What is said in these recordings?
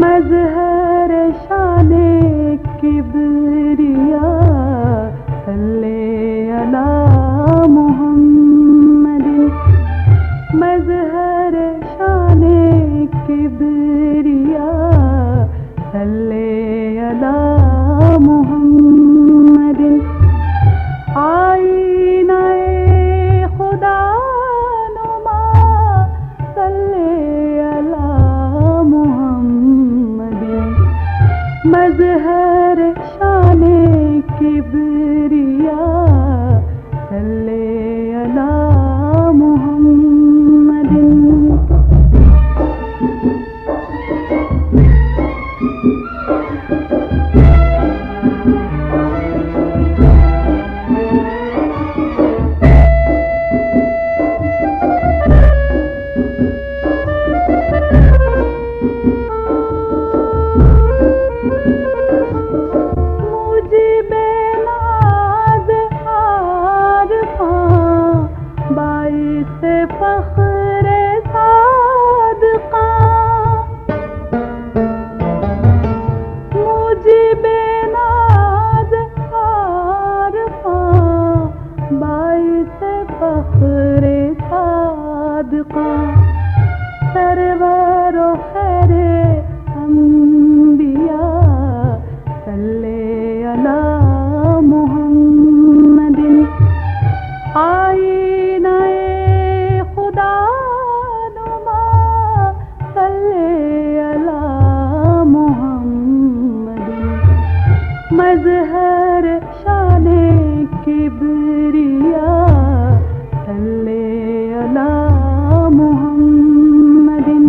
मज़हर शाने किबरिया सल्ले अला मुहम्मदिन। मज़हर शाने किबरिया सल्ले अला मुहम्मदिन। आईनाए खुदा नुमा सल्ले अला मुहम्मदिन। मज़हर शाने किबरिया सल्ले अला मुहम्मदिन। फ़ख्रे सादिक़ा मुझे नाज़ आरिफ़ा बाइसे फ़ख्रे सादिक़ा। सरवर खैरे अंबिया सल्ले अला मुहम्मदिन। आईनाए खुदा नुमा सल्ले अला मुहम्मदिन। मज़हर शाने किबरिया सल्ले अला मुहम्मदिन।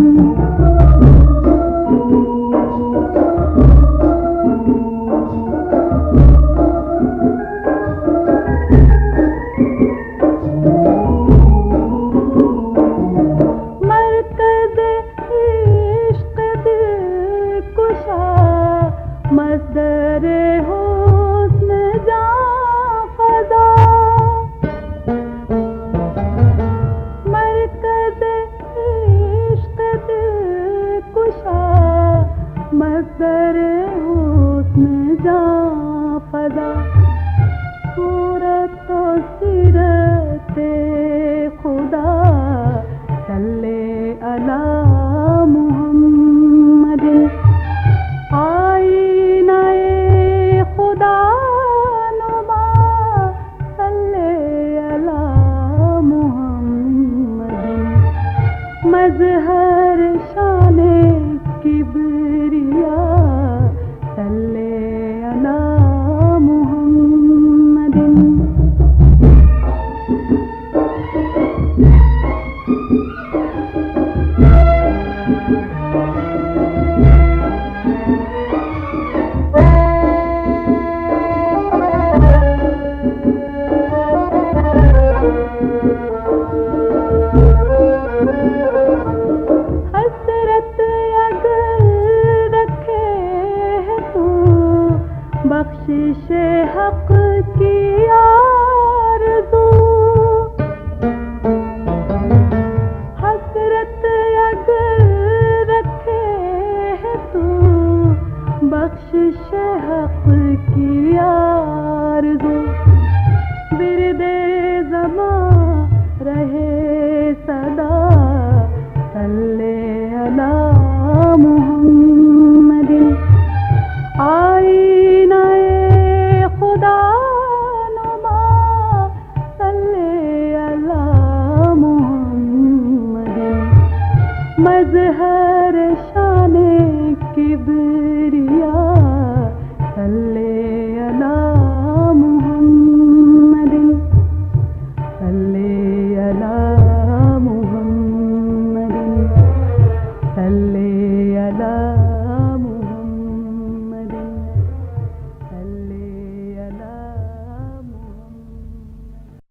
मज़दरे हुस्न जाँ फ़ज़ा मरकज़ इश्क़ दिलकुशा। मज़दरे हुस्न जाँ फ़ज़ा। सूरत व सीरते खुदा सल्ले अला मुहम्मदिन। आईनाए खुदा नुमा सल्ले अला मुहम्मदिन। मज़हर शाने किबरिया सल्ले अला मुहम्मदिन। हसरत अगर रखे है तू बख्शिश हक़ की आरज़ू। हसरत अगर रखे है तू बख्शिश हक़ की आरज़ू। बिरदे ज़मां रहे सदा सल्ले अला मुहम्मदिन। आईनाए खुदा नुमा सल्ले अला मुहम्मदिन। मज़हर शाने किबरिया सल्ले अला मुहम्मदिन। अला